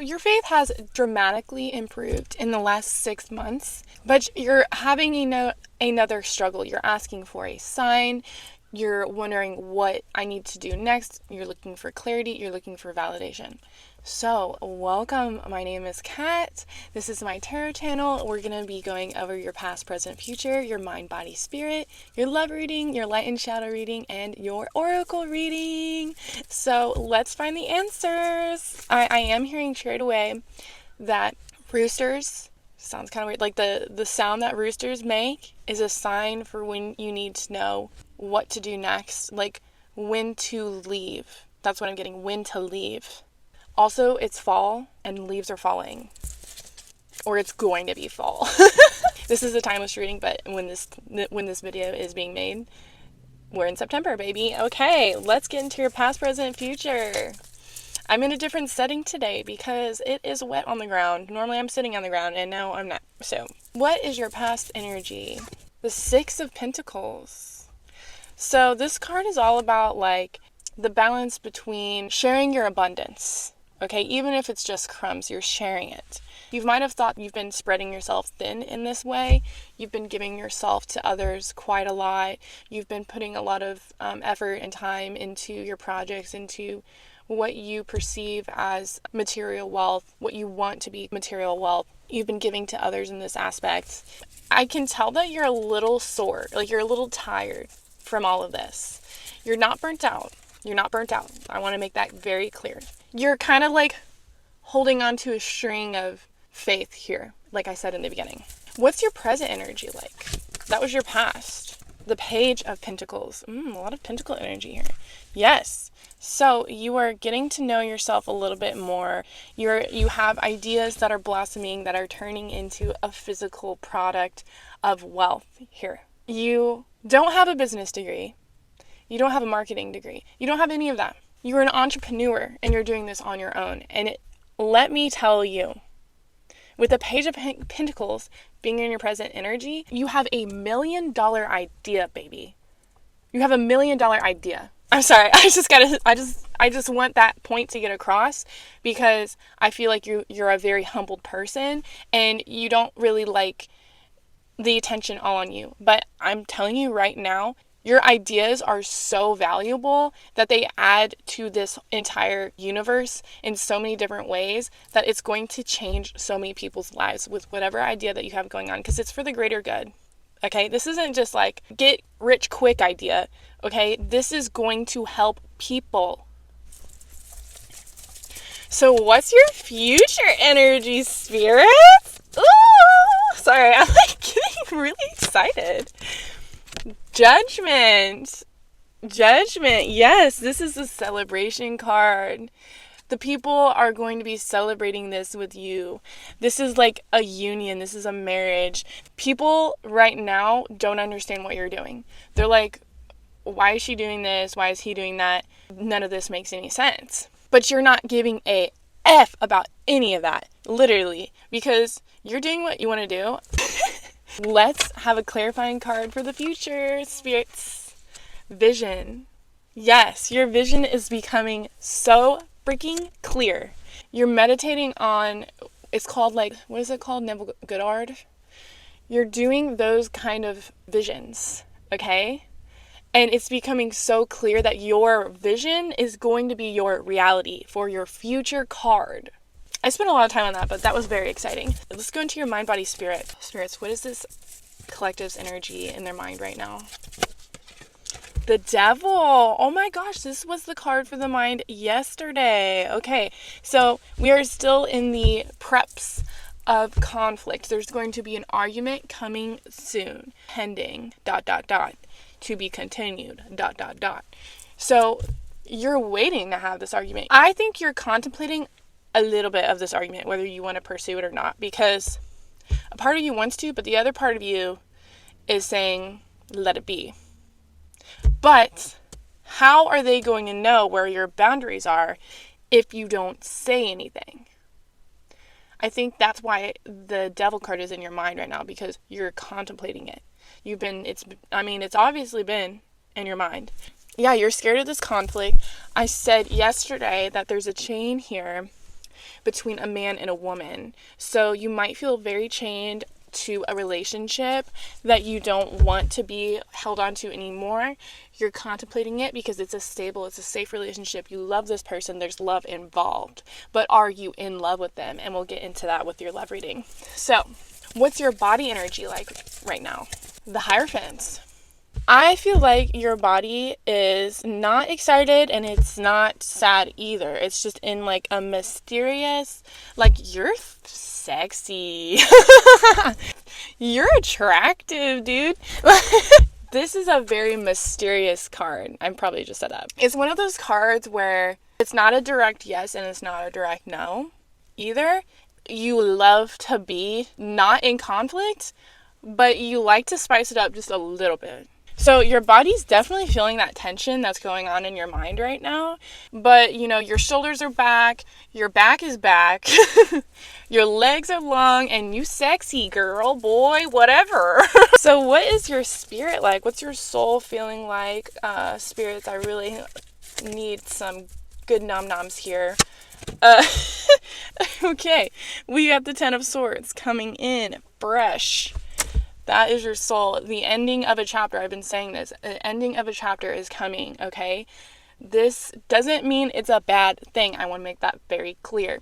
Your faith has dramatically improved in the last 6 months, but you're having another struggle. You're asking for a sign. You're wondering what I need to do next. You're looking for clarity. You're looking for validation. So, welcome. My name is Kat. This is my tarot channel. We're going to be going over your past, present, future, your mind, body, spirit, your love reading, your light and shadow reading, and your oracle reading. So, let's find the answers. I am hearing straight away that roosters, sounds kind of weird, like the sound that roosters make is a sign for when you need to know what to do next, like when to leave. That's what I'm getting, when to leave. Also, it's fall and leaves are falling, or it's going to be fall. This is a timeless reading, but when this video is being made, we're in September, baby. Okay, let's get into your past, present, future. I'm in a different setting today because it is wet on the ground. Normally I'm sitting on the ground and now I'm not. So, what is your past energy? The Six of Pentacles. So this card is all about like the balance between sharing your abundance. Okay, even if it's just crumbs, you're sharing it. You might have thought you've been spreading yourself thin in this way. You've been giving yourself to others quite a lot. You've been putting a lot of effort and time into your projects, into what you perceive as material wealth, what you want to be material wealth. You've been giving to others in this aspect. I can tell that you're a little sore, like you're a little tired from all of this. You're not burnt out. You're not burnt out. I want to make that very clear. You're kind of like holding on to a string of faith here, like I said in the beginning. What's your present energy like? That was your past. The Page of Pentacles. A lot of pentacle energy here. Yes. So you are getting to know yourself a little bit more. You have ideas that are blossoming, that are turning into a physical product of wealth here. You don't have a business degree. You don't have a marketing degree. You don't have any of that. You're an entrepreneur and you're doing this on your own. And let me tell you, with the Page of Pentacles being in your present energy, you have $1 million idea, baby. You have $1 million idea. I'm sorry. I just want that point to get across because I feel like you're a very humbled person and you don't really like the attention all on you. But I'm telling you right now, your ideas are so valuable that they add to this entire universe in so many different ways that it's going to change so many people's lives with whatever idea that you have going on, because it's for the greater good. Okay, this isn't just like get rich quick idea. Okay, this is going to help people. So what's your future energy, Spirit? Ooh, sorry, I'm like getting really excited. Judgment. Yes, this is a celebration card. The people are going to be celebrating this with you. This is like a union. This is a marriage. People right now don't understand what you're doing. They're like, why is she doing this? Why is he doing that? None of this makes any sense. But you're not giving a F about any of that, literally, because you're doing what you want to do. Let's have a clarifying card for the future, spirits. Vision. Yes, your vision is becoming so freaking clear. You're meditating on, it's called like, what is it called? Neville Goddard? You're doing those kind of visions, okay? And it's becoming so clear that your vision is going to be your reality for your future card. I spent a lot of time on that, but that was very exciting. Let's go into your mind, body, spirit. Spirits, what is this collective's energy in their mind right now? The Devil. Oh my gosh, this was the card for the mind yesterday. Okay, so we are still in the preps of conflict. There's going to be an argument coming soon. Pending, ... to be continued, ... So you're waiting to have this argument. I think you're contemplating a little bit of this argument, whether you want to pursue it or not, because a part of you wants to, but the other part of you is saying, let it be. But how are they going to know where your boundaries are if you don't say anything? I think that's why the Devil card is in your mind right now, because you're contemplating it. It's obviously been in your mind. Yeah, you're scared of this conflict. I said yesterday that there's a chain here between a man and a woman. So you might feel very chained to a relationship that you don't want to be held on to anymore. You're contemplating it because it's a stable, it's a safe relationship. You love this person, there's love involved. But are you in love with them? And we'll get into that with your love reading. So, what's your body energy like right now? The Hierophants. I feel like your body is not excited and it's not sad either. It's just in like a mysterious, like, you're sexy. You're attractive, dude. This is a very mysterious card. I'm probably just set up. It's one of those cards where it's not a direct yes and it's not a direct no either. You love to be not in conflict, but you like to spice it up just a little bit. So your body's definitely feeling that tension that's going on in your mind right now. But, you know, your shoulders are back. Your back is back. Your legs are long. And you sexy, girl, boy, whatever. So what is your spirit like? What's your soul feeling like? Spirits, I really need some good nom-noms here. Okay. We got the Ten of Swords coming in fresh. That is your soul. The ending of a chapter, I've been saying this, the ending of a chapter is coming, okay? This doesn't mean it's a bad thing. I want to make that very clear.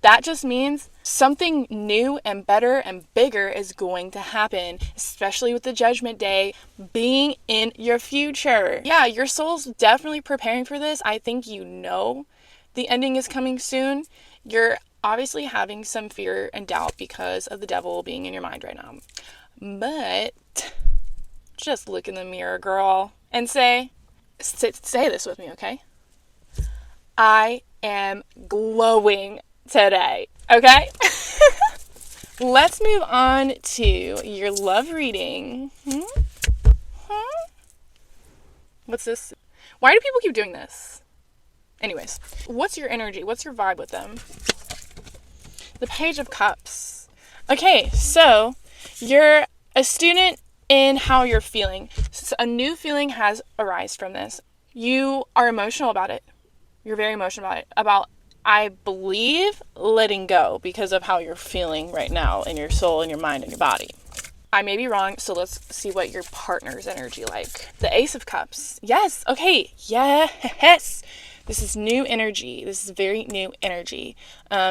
That just means something new and better and bigger is going to happen, especially with the Judgment Day being in your future. Yeah, your soul's definitely preparing for this. I think you know the ending is coming soon. You're obviously having some fear and doubt because of the devil being in your mind right now. But just look in the mirror, girl, and say this with me, okay? I am glowing today, okay? Let's move on to your love reading. What's this? Why do people keep doing this? Anyways, what's your energy? What's your vibe with them? The Page of Cups. Okay, so you're a student in how you're feeling. So a new feeling has arisen from this. You are emotional about it. You're very emotional about it. I believe, letting go because of how you're feeling right now in your soul, in your mind, and your body. I may be wrong, so let's see what your partner's energy like. The Ace of Cups. Yes. Okay. Yes. This is new energy. This is very new energy.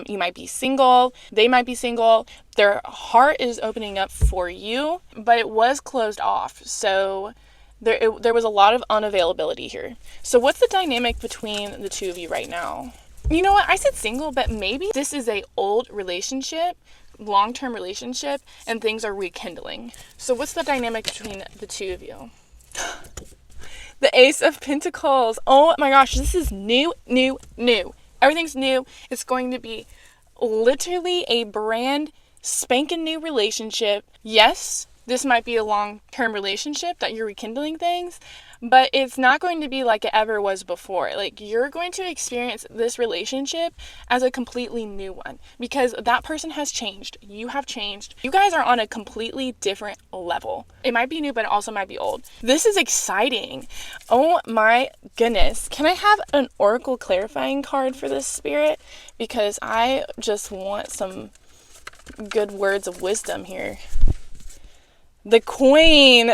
You might be single. They might be single. Their heart is opening up for you, but it was closed off. So there was a lot of unavailability here. So what's the dynamic between the two of you right now? You know what? I said single, but maybe this is a old relationship, long-term relationship, and things are rekindling. So what's the dynamic between the two of you? The Ace of Pentacles. Oh my gosh, this is new. Everything's new. It's going to be literally a brand spanking new relationship. Yes, this might be a long-term relationship that you're rekindling things, but it's not going to be like it ever was before. Like, you're going to experience this relationship as a completely new one because that person has changed. You have changed. You guys are on a completely different level. It might be new, but it also might be old. This is exciting. Oh my goodness. Can I have an Oracle clarifying card for this spirit? Because I just want some good words of wisdom here. The Queen.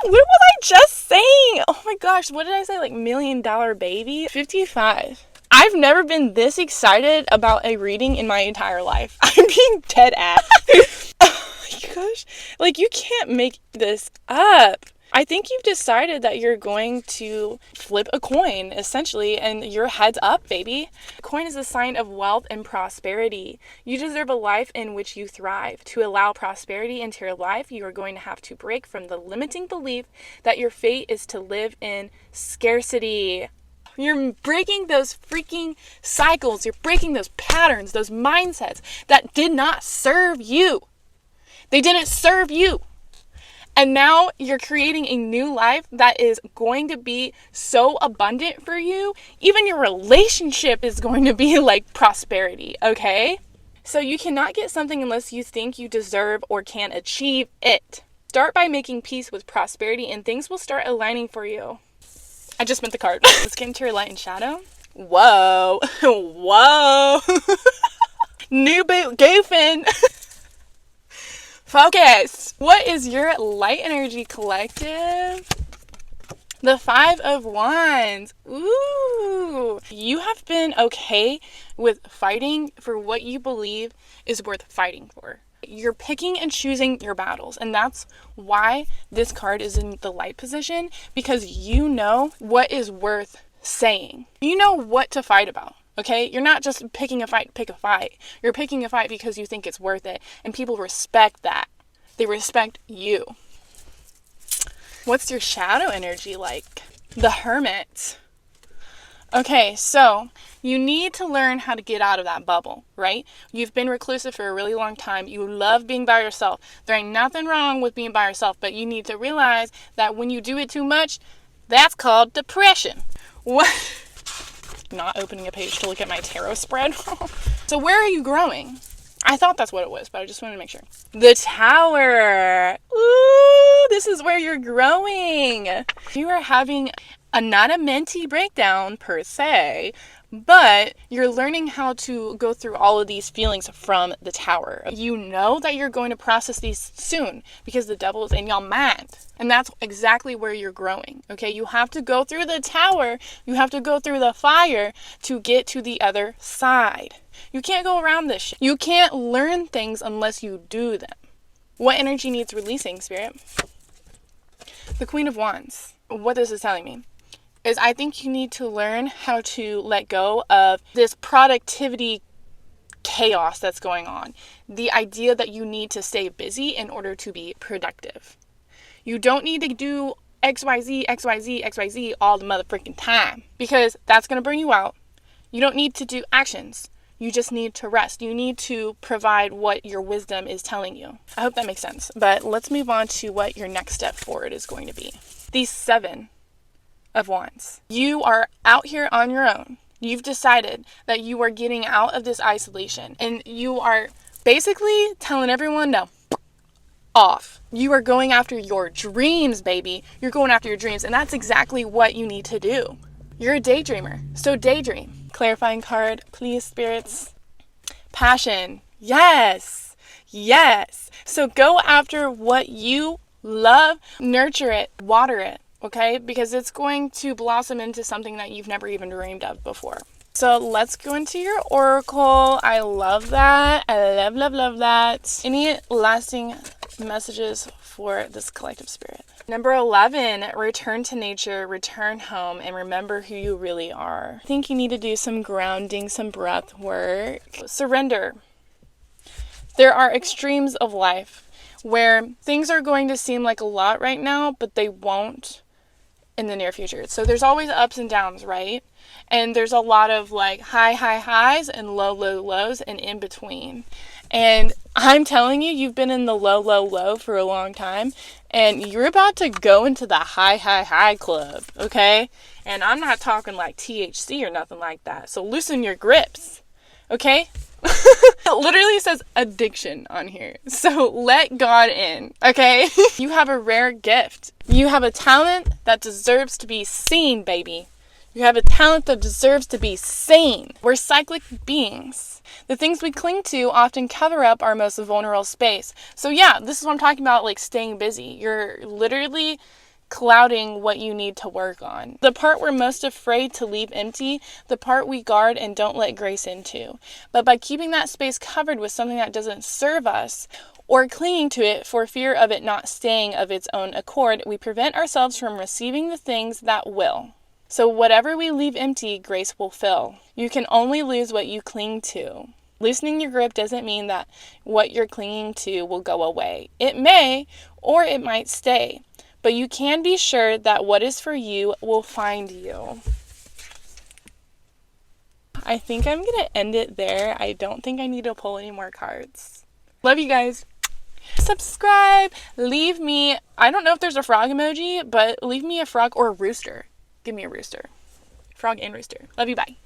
What was I just saying? Oh my gosh, what did I say? Like $1 million baby? 55. I've never been this excited about a reading in my entire life. I'm being dead ass. Oh my gosh. Like, you can't make this up. I think you've decided that you're going to flip a coin, essentially, and your head's up, baby. A coin is a sign of wealth and prosperity. You deserve a life in which you thrive. To allow prosperity into your life, you are going to have to break from the limiting belief that your fate is to live in scarcity. You're breaking those freaking cycles. You're breaking those patterns, those mindsets that did not serve you. They didn't serve you. And now you're creating a new life that is going to be so abundant for you. Even your relationship is going to be like prosperity, okay? So you cannot get something unless you think you deserve or can achieve it. Start by making peace with prosperity and things will start aligning for you. I just meant the card. Let's get into your light and shadow. Whoa. Whoa. New boot goofing. Focus. What is your light energy collective? The 5 of Wands. Ooh. You have been okay with fighting for what you believe is worth fighting for. You're picking and choosing your battles, and that's why this card is in the light position, because you know what is worth saying. You know what to fight about, okay? You're not just picking a fight to pick a fight. You're picking a fight because you think it's worth it, and people respect that. They respect you. What's your shadow energy like? The Hermit. Okay, so you need to learn how to get out of that bubble, right? You've been reclusive for a really long time. You love being by yourself. There ain't nothing wrong with being by yourself, but you need to realize that when you do it too much, that's called depression. What? Not opening a page to look at my tarot spread. So where are you growing? I thought that's what it was, but I just wanted to make sure. The Tower. Ooh, this is where you're growing. You are having not a mentee breakdown per se, but you're learning how to go through all of these feelings from the Tower. You know that you're going to process these soon because the devil is in your mind. And that's exactly where you're growing, okay? You have to go through the Tower. You have to go through the fire to get to the other side. You can't go around this shit. You can't learn things unless you do them. What energy needs releasing, Spirit? The Queen of Wands. What this is telling me is I think you need to learn how to let go of this productivity chaos that's going on. The idea that you need to stay busy in order to be productive. You don't need to do XYZ, XYZ, XYZ all the motherfucking time because that's going to burn you out. You don't need to do actions. You just need to rest. You need to provide what your wisdom is telling you. I hope that makes sense. But let's move on to what your next step forward is going to be. These 7 of Wands. You are out here on your own. You've decided that you are getting out of this isolation. And you are basically telling everyone no. Off. You are going after your dreams, baby. You're going after your dreams. And that's exactly what you need to do. You're a daydreamer. So daydream. Clarifying card, please, spirits. Passion. Yes. Yes. So go after what you love. Nurture it. Water it. Okay? Because it's going to blossom into something that you've never even dreamed of before. So let's go into your oracle. I love that. I love that. Any lasting messages for this collective spirit? Number 11, return to nature, return home, and remember who you really are. I think you need to do some grounding, some breath work. Surrender. There are extremes of life where things are going to seem like a lot right now, but they won't in the near future. So there's always ups and downs, right? And there's a lot of like high highs and low lows and in between. And I'm telling you, you've been in the low for a long time, and you're about to go into the high club, okay? And I'm not talking like THC or nothing like that. So loosen your grips, okay? It literally says addiction on here. So let God in, okay? You have a rare gift. You have a talent that deserves to be seen, baby. You have a talent that deserves to be seen. We're cyclic beings. The things we cling to often cover up our most vulnerable space. So yeah, this is what I'm talking about, like staying busy. You're literally clouding what you need to work on. The part we're most afraid to leave empty, the part we guard and don't let grace into. But by keeping that space covered with something that doesn't serve us, or clinging to it for fear of it not staying of its own accord, we prevent ourselves from receiving the things that will. So whatever we leave empty, grace will fill. You can only lose what you cling to. Loosening your grip doesn't mean that what you're clinging to will go away. It may, or it might stay. But you can be sure that what is for you will find you. I think I'm going to end it there. I don't think I need to pull any more cards. Love you guys. Subscribe. Leave me, I don't know if there's a frog emoji, but leave me a frog or a rooster. Give me a rooster. Frog and rooster. Love you. Bye.